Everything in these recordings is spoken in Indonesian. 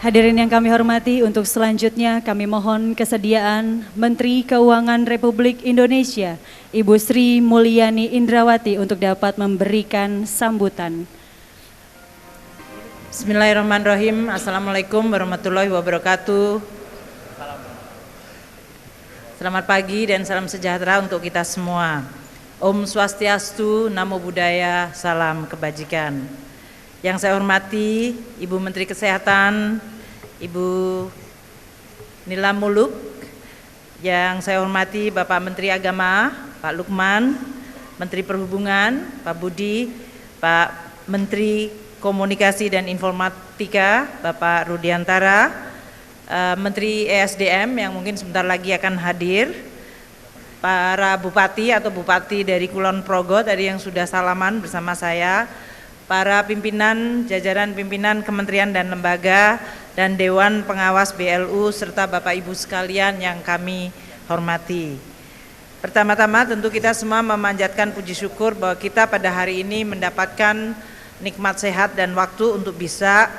Hadirin yang kami hormati, untuk selanjutnya kami mohon kesediaan Menteri Keuangan Republik Indonesia, Ibu Sri Mulyani Indrawati untuk dapat memberikan sambutan. Bismillahirrahmanirrahim. Assalamualaikum warahmatullahi wabarakatuh. Selamat pagi dan salam sejahtera untuk kita semua. Om Swastiastu, Namo Buddhaya, salam kebajikan. Yang saya hormati Ibu Menteri Kesehatan, Ibu Nila Muluk, yang saya hormati Bapak Menteri Agama, Pak Lukman, Menteri Perhubungan, Pak Budi, Pak Menteri Komunikasi dan Informatika, Bapak Rudiantara, Menteri ESDM yang mungkin sebentar lagi akan hadir, para bupati atau bupati dari Kulon Progo tadi yang sudah salaman bersama saya, para pimpinan, jajaran pimpinan kementerian dan lembaga, dan Dewan Pengawas BLU, serta Bapak Ibu sekalian yang kami hormati. Pertama-tama tentu kita semua memanjatkan puji syukur bahwa kita pada hari ini mendapatkan nikmat sehat dan waktu untuk bisa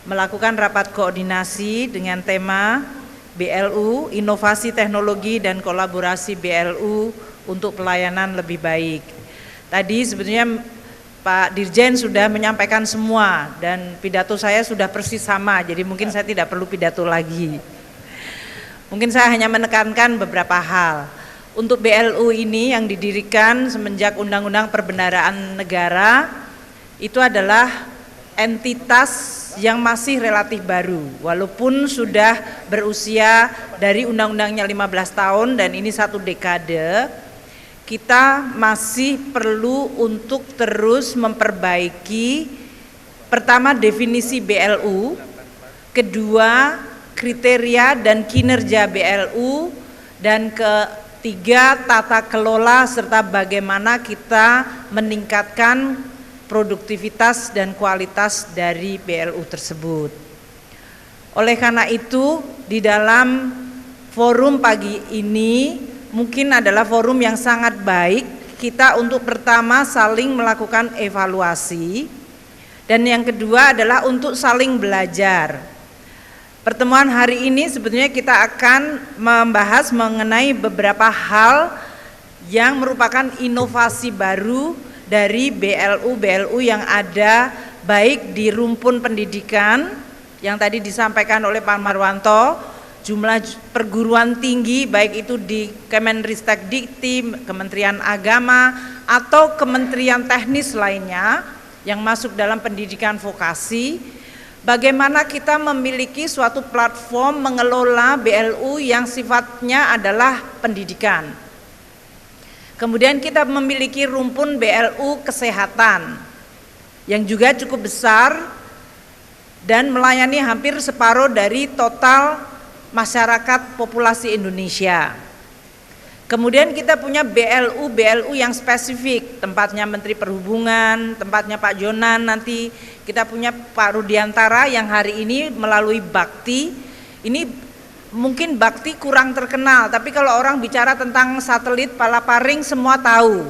melakukan rapat koordinasi dengan tema BLU, Inovasi Teknologi dan Kolaborasi BLU untuk Pelayanan Lebih Baik. Tadi sebetulnya Pak Dirjen sudah menyampaikan semua dan pidato saya sudah persis sama, jadi mungkin saya tidak perlu pidato lagi. Mungkin saya hanya menekankan beberapa hal. Untuk BLU ini yang didirikan semenjak Undang-Undang Perbendaharaan Negara, itu adalah entitas yang masih relatif baru, walaupun sudah berusia dari undang-undangnya 15 tahun dan ini 1 dekade, kita masih perlu untuk terus memperbaiki pertama definisi BLU, kedua kriteria dan kinerja BLU, dan ketiga tata kelola serta bagaimana kita meningkatkan produktivitas dan kualitas dari BLU tersebut. Oleh karena itu, di dalam forum pagi ini mungkin adalah forum yang sangat baik kita untuk pertama saling melakukan evaluasi, dan yang kedua adalah untuk saling belajar. Pertemuan hari ini sebetulnya kita akan membahas mengenai beberapa hal yang merupakan inovasi baru dari BLU yang ada, baik di rumpun pendidikan yang tadi disampaikan oleh Pak Marwanto, jumlah perguruan tinggi baik itu di Kemenristek Dikti, Kementerian Agama atau kementerian teknis lainnya yang masuk dalam pendidikan vokasi, bagaimana kita memiliki suatu platform mengelola BLU yang sifatnya adalah pendidikan. Kemudian kita memiliki rumpun BLU kesehatan yang juga cukup besar dan melayani hampir separuh dari total masyarakat populasi Indonesia. Kemudian kita punya BLU yang spesifik, tempatnya Menteri Perhubungan, tempatnya Pak Jonan, nanti kita punya Pak Rudiantara yang hari ini melalui Bakti. Ini mungkin Bakti kurang terkenal, tapi kalau orang bicara tentang satelit palaparing semua tahu.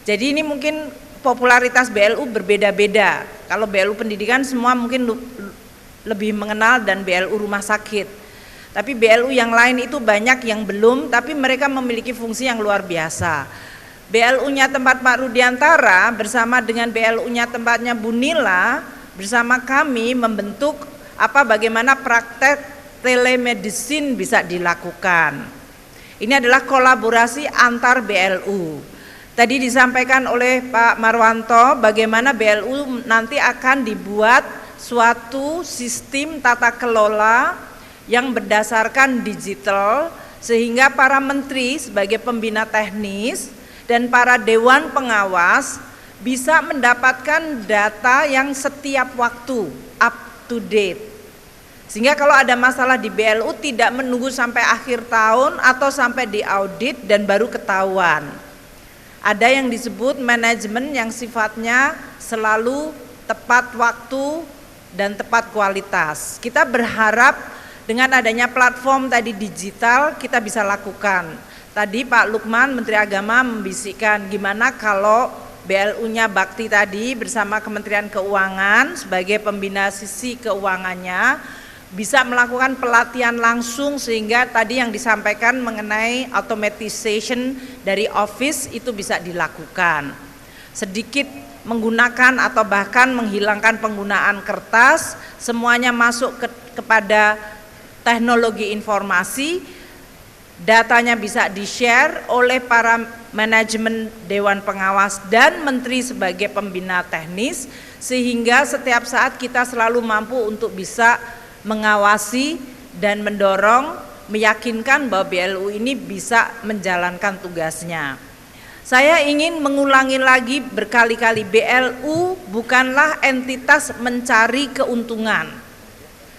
Jadi ini mungkin popularitas BLU berbeda-beda. Kalau BLU pendidikan semua mungkin lebih mengenal, dan BLU rumah sakit. Tapi BLU yang lain itu banyak yang belum, tapi mereka memiliki fungsi yang luar biasa. BLU-nya tempat Pak Rudiantara bersama dengan BLU-nya tempatnya Bu Nila bersama kami membentuk bagaimana praktek telemedicine bisa dilakukan. Ini adalah kolaborasi antar BLU. Tadi disampaikan oleh Pak Marwanto bagaimana BLU nanti akan dibuat suatu sistem tata kelola yang berdasarkan digital, sehingga para menteri sebagai pembina teknis dan para dewan pengawas bisa mendapatkan data yang setiap waktu up to date. Sehingga kalau ada masalah di BLU tidak menunggu sampai akhir tahun atau sampai di audit dan baru ketahuan. Ada yang disebut manajemen yang sifatnya selalu tepat waktu dan tepat kualitas. Kita berharap dengan adanya platform tadi digital kita bisa lakukan. Tadi Pak Lukman Menteri Agama membisikkan gimana kalau BLU-nya Bakti tadi bersama Kementerian Keuangan sebagai pembina sisi keuangannya bisa melakukan pelatihan langsung, sehingga tadi yang disampaikan mengenai automatization dari office itu bisa dilakukan. Sedikit menggunakan atau bahkan menghilangkan penggunaan kertas, semuanya masuk kepada teknologi informasi, datanya bisa di-share oleh para manajemen Dewan Pengawas dan Menteri sebagai pembina teknis, sehingga setiap saat kita selalu mampu untuk bisa mengawasi dan mendorong, meyakinkan bahwa BLU ini bisa menjalankan tugasnya. Saya ingin mengulangi lagi berkali-kali, BLU bukanlah entitas mencari keuntungan.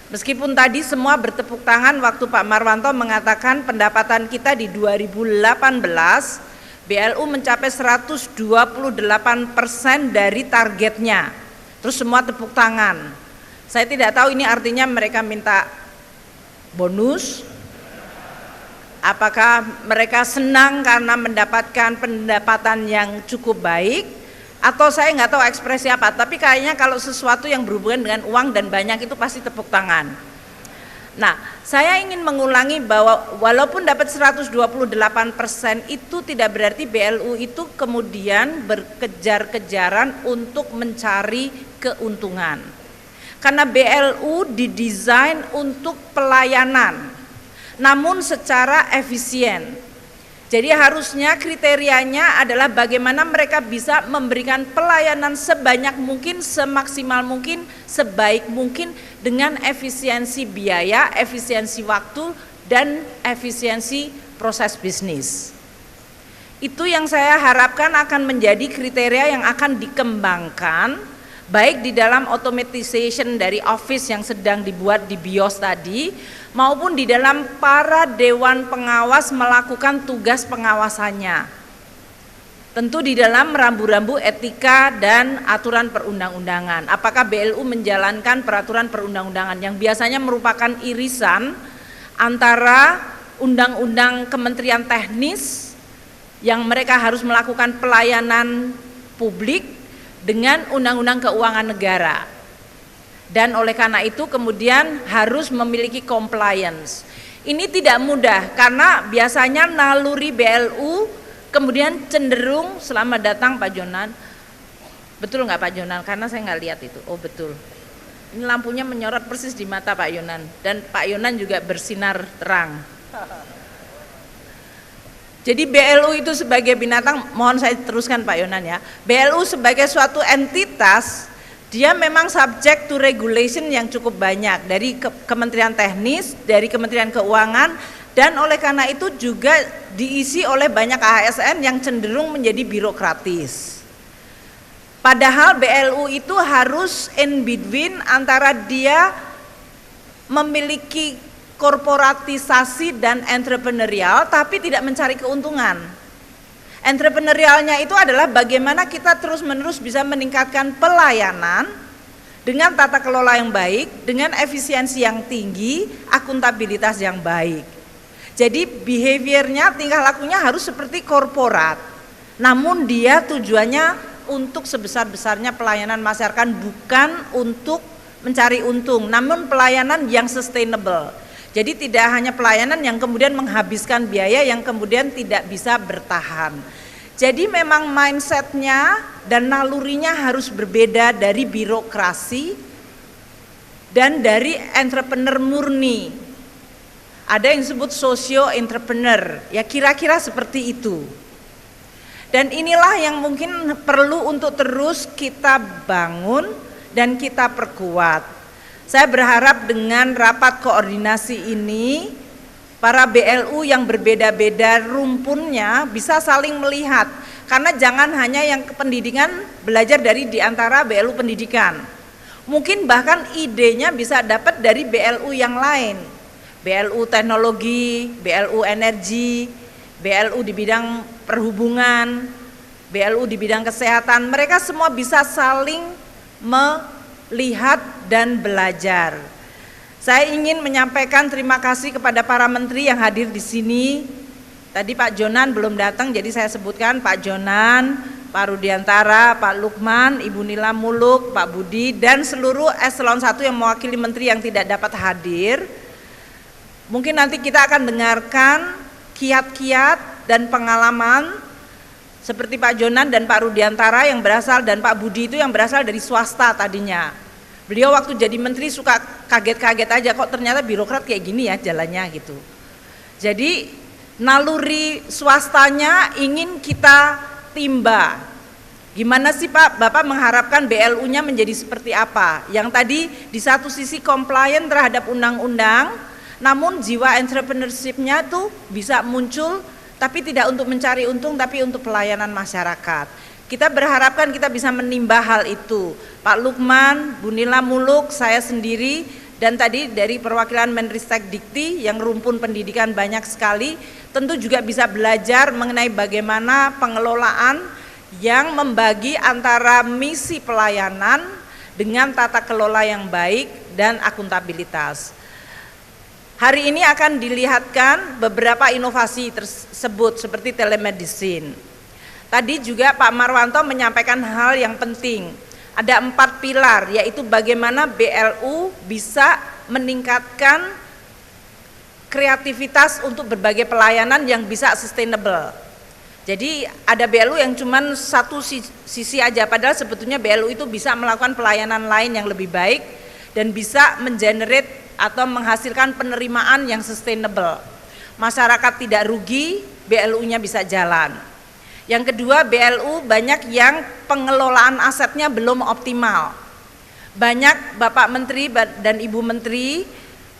Meskipun tadi semua bertepuk tangan waktu Pak Marwanto mengatakan pendapatan kita di 2018 BLU mencapai 128% dari targetnya. Terus semua tepuk tangan. Saya tidak tahu ini artinya mereka minta bonus, apakah mereka senang karena mendapatkan pendapatan yang cukup baik, atau saya nggak tahu ekspresi apa, tapi kayaknya kalau sesuatu yang berhubungan dengan uang dan banyak itu pasti tepuk tangan. Nah, saya ingin mengulangi bahwa walaupun dapat 128% itu tidak berarti BLU itu kemudian berkejar-kejaran untuk mencari keuntungan. Karena BLU didesain untuk pelayanan, namun secara efisien. Jadi harusnya kriterianya adalah bagaimana mereka bisa memberikan pelayanan sebanyak mungkin, semaksimal mungkin, sebaik mungkin dengan efisiensi biaya, efisiensi waktu, dan efisiensi proses bisnis. Itu yang saya harapkan akan menjadi kriteria yang akan dikembangkan baik di dalam automatization dari office yang sedang dibuat di BIOS tadi, maupun di dalam para dewan pengawas melakukan tugas pengawasannya. Tentu di dalam rambu-rambu etika dan aturan perundang-undangan. Apakah BLU menjalankan peraturan perundang-undangan yang biasanya merupakan irisan antara undang-undang Kementerian Teknis yang mereka harus melakukan pelayanan publik dengan Undang-Undang Keuangan Negara, dan oleh karena itu kemudian harus memiliki compliance. Ini tidak mudah karena biasanya naluri BLU kemudian cenderung, selamat datang Pak Jonan, betul nggak Pak Jonan? Karena saya nggak lihat itu. Oh betul, ini lampunya menyorot persis di mata Pak Yonan, dan Pak Yonan juga bersinar terang. Jadi BLU itu sebagai binatang, mohon saya teruskan Pak Yonan ya. BLU sebagai suatu entitas, dia memang subject to regulation yang cukup banyak dari Kementerian Teknis, dari Kementerian Keuangan, dan oleh karena itu juga diisi oleh banyak ASN yang cenderung menjadi birokratis. Padahal BLU itu harus in between antara dia memiliki korporatisasi dan entrepreneurial, tapi tidak mencari keuntungan. Entrepreneurialnya itu adalah bagaimana kita terus-menerus bisa meningkatkan pelayanan dengan tata kelola yang baik, dengan efisiensi yang tinggi, akuntabilitas yang baik. Jadi behaviornya, tingkah lakunya harus seperti korporat, namun dia tujuannya untuk sebesar-besarnya pelayanan masyarakat, bukan untuk mencari untung, namun pelayanan yang sustainable. Jadi tidak hanya pelayanan yang kemudian menghabiskan biaya yang kemudian tidak bisa bertahan. Jadi memang mindsetnya dan nalurinya harus berbeda dari birokrasi dan dari entrepreneur murni. Ada yang disebut socio-entrepreneur, ya kira-kira seperti itu. Dan inilah yang mungkin perlu untuk terus kita bangun dan kita perkuat. Saya berharap dengan rapat koordinasi ini, para BLU yang berbeda-beda rumpunnya bisa saling melihat. Karena jangan hanya yang pendidikan belajar dari diantara BLU pendidikan. Mungkin bahkan idenya bisa dapat dari BLU yang lain. BLU teknologi, BLU energi, BLU di bidang perhubungan, BLU di bidang kesehatan. Mereka semua bisa saling melihat dan belajar. Saya ingin menyampaikan terima kasih kepada para menteri yang hadir di sini. Tadi Pak Jonan belum datang, jadi saya sebutkan Pak Jonan, Pak Rudiantara, Pak Lukman, Ibu Nila Muluk, Pak Budi, dan seluruh eselon 1 yang mewakili menteri yang tidak dapat hadir. Mungkin nanti kita akan dengarkan kiat-kiat dan pengalaman seperti Pak Jonan dan Pak Rudiantara yang berasal, dan Pak Budi itu yang berasal dari swasta tadinya. Beliau waktu jadi menteri suka kaget-kaget aja, kok ternyata birokrat kayak gini ya jalannya gitu. Jadi naluri swastanya ingin kita timba. Gimana sih Pak, Bapak mengharapkan BLU-nya menjadi seperti apa? Yang tadi di satu sisi compliant terhadap undang-undang, namun jiwa entrepreneurship-nya tuh bisa muncul, tapi tidak untuk mencari untung, tapi untuk pelayanan masyarakat. Kita berharapkan kita bisa menimba hal itu. Pak Lukman, Bu Nila Muluk, saya sendiri, dan tadi dari perwakilan Menristek Dikti yang rumpun pendidikan banyak sekali, tentu juga bisa belajar mengenai bagaimana pengelolaan yang membagi antara misi pelayanan dengan tata kelola yang baik dan akuntabilitas. Hari ini akan dilihatkan beberapa inovasi tersebut seperti telemedicine. Tadi juga Pak Marwanto menyampaikan hal yang penting. Ada 4 pilar, yaitu bagaimana BLU bisa meningkatkan kreativitas untuk berbagai pelayanan yang bisa sustainable. Jadi ada BLU yang cuman satu sisi aja, padahal sebetulnya BLU itu bisa melakukan pelayanan lain yang lebih baik dan bisa mengenerate atau menghasilkan penerimaan yang sustainable. Masyarakat tidak rugi, BLU-nya bisa jalan. Yang kedua, BLU banyak yang pengelolaan asetnya belum optimal. Banyak Bapak Menteri dan Ibu Menteri,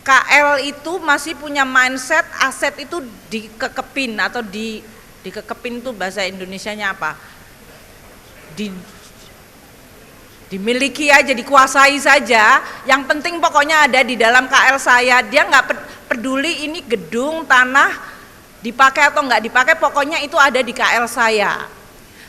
KL itu masih punya mindset aset itu dikekepin atau dikekepin itu bahasa Indonesianya apa? Dimiliki aja, dikuasai saja. Yang penting pokoknya ada di dalam KL saya. Dia nggak peduli ini gedung, tanah dipakai atau nggak dipakai, pokoknya itu ada di KL saya.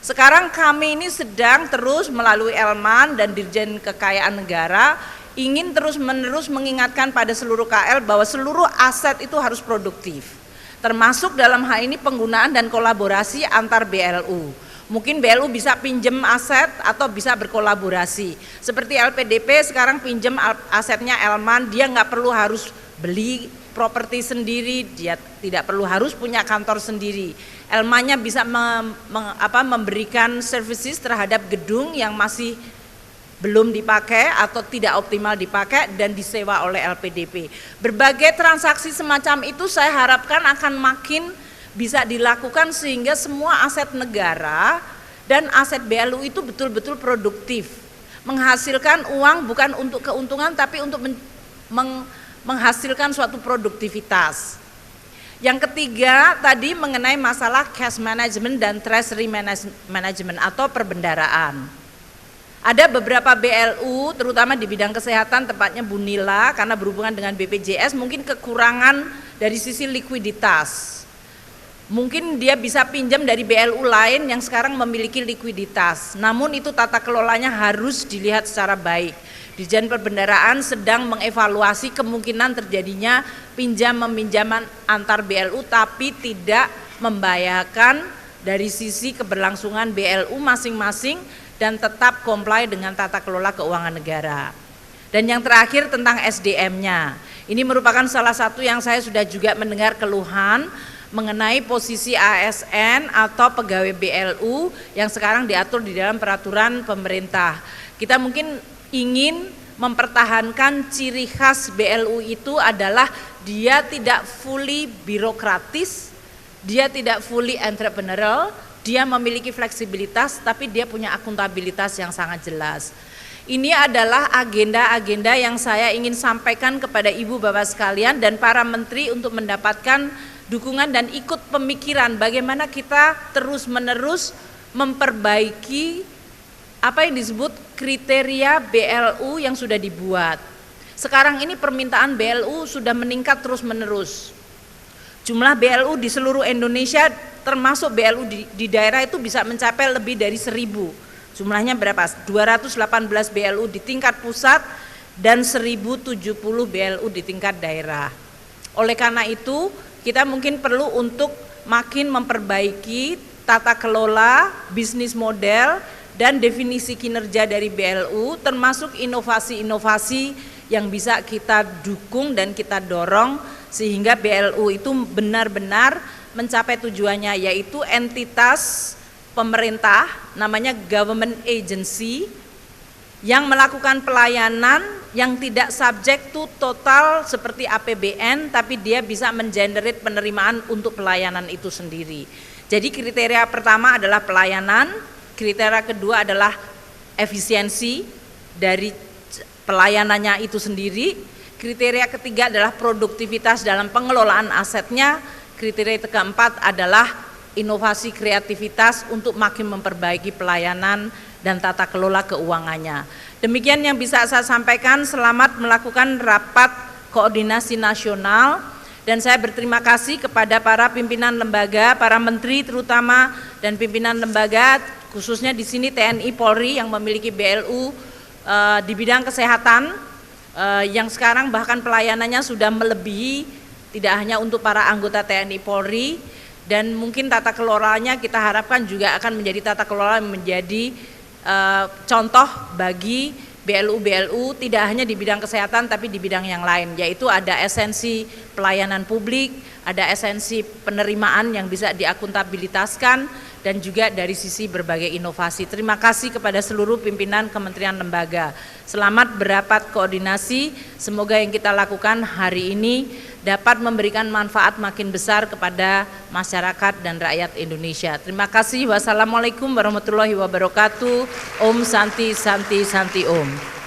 Sekarang kami ini sedang terus melalui Elman dan Dirjen Kekayaan Negara ingin terus-menerus mengingatkan pada seluruh KL bahwa seluruh aset itu harus produktif. Termasuk dalam hal ini penggunaan dan kolaborasi antar BLU. Mungkin BLU bisa pinjem aset atau bisa berkolaborasi. Seperti LPDP sekarang pinjem asetnya Elman, dia nggak perlu harus beli properti sendiri, dia tidak perlu harus punya kantor sendiri. Elmannya bisa memberikan services terhadap gedung yang masih belum dipakai atau tidak optimal dipakai dan disewa oleh LPDP. Berbagai transaksi semacam itu saya harapkan akan makin bisa dilakukan sehingga semua aset negara dan aset BLU itu betul-betul produktif. Menghasilkan uang bukan untuk keuntungan tapi untuk menghasilkan suatu produktivitas. Yang ketiga tadi mengenai masalah cash management dan treasury management atau perbendaraan. Ada beberapa BLU terutama di bidang kesehatan, tepatnya Bu Nila karena berhubungan dengan BPJS mungkin kekurangan dari sisi likuiditas. Mungkin dia bisa pinjam dari BLU lain yang sekarang memiliki likuiditas. Namun itu tata kelolanya harus dilihat secara baik. Dirjen Perbendaraan sedang mengevaluasi kemungkinan terjadinya pinjam-meminjaman antar BLU tapi tidak membahayakan dari sisi keberlangsungan BLU masing-masing dan tetap comply dengan tata kelola keuangan negara. Dan yang terakhir tentang SDM-nya. Ini merupakan salah satu yang saya sudah juga mendengar keluhan mengenai posisi ASN atau pegawai BLU yang sekarang diatur di dalam peraturan pemerintah. Kita mungkin ingin mempertahankan ciri khas BLU itu adalah dia tidak fully birokratis, dia tidak fully entrepreneurial, dia memiliki fleksibilitas tapi dia punya akuntabilitas yang sangat jelas. Ini adalah agenda-agenda yang saya ingin sampaikan kepada Ibu Bapak sekalian dan para menteri untuk mendapatkan dukungan dan ikut pemikiran bagaimana kita terus-menerus memperbaiki apa yang disebut kriteria BLU yang sudah dibuat. Sekarang ini permintaan BLU sudah meningkat terus-menerus. Jumlah BLU di seluruh Indonesia termasuk BLU di daerah itu bisa mencapai lebih dari 1.000. Jumlahnya berapa? 218 BLU di tingkat pusat dan 1.070 BLU di tingkat daerah. Oleh karena itu kita mungkin perlu untuk makin memperbaiki tata kelola, bisnis model, dan definisi kinerja dari BLU, termasuk inovasi-inovasi yang bisa kita dukung dan kita dorong sehingga BLU itu benar-benar mencapai tujuannya, yaitu entitas pemerintah namanya government agency yang melakukan pelayanan yang tidak subject to total seperti APBN, tapi dia bisa mengenerate penerimaan untuk pelayanan itu sendiri. Jadi kriteria pertama adalah pelayanan, kriteria kedua adalah efisiensi dari pelayanannya itu sendiri, kriteria ketiga adalah produktivitas dalam pengelolaan asetnya, kriteria keempat adalah inovasi kreativitas untuk makin memperbaiki pelayanan dan tata kelola keuangannya. Demikian yang bisa saya sampaikan. Selamat melakukan rapat koordinasi nasional, dan saya berterima kasih kepada para pimpinan lembaga, para menteri terutama, dan pimpinan lembaga khususnya di sini TNI Polri yang memiliki BLU di bidang kesehatan, yang sekarang bahkan pelayanannya sudah melebihi tidak hanya untuk para anggota TNI Polri, dan mungkin tata kelolanya kita harapkan juga akan menjadi tata kelola yang menjadi contoh bagi BLU tidak hanya di bidang kesehatan tapi di bidang yang lain, yaitu ada esensi pelayanan publik, ada esensi penerimaan yang bisa diakuntabilitaskan, dan juga dari sisi berbagai inovasi. Terima kasih kepada seluruh pimpinan kementerian lembaga. Selamat berapat koordinasi, semoga yang kita lakukan hari ini dapat memberikan manfaat makin besar kepada masyarakat dan rakyat Indonesia. Terima kasih. Wassalamualaikum warahmatullahi wabarakatuh. Om Santi Santi Santi Om.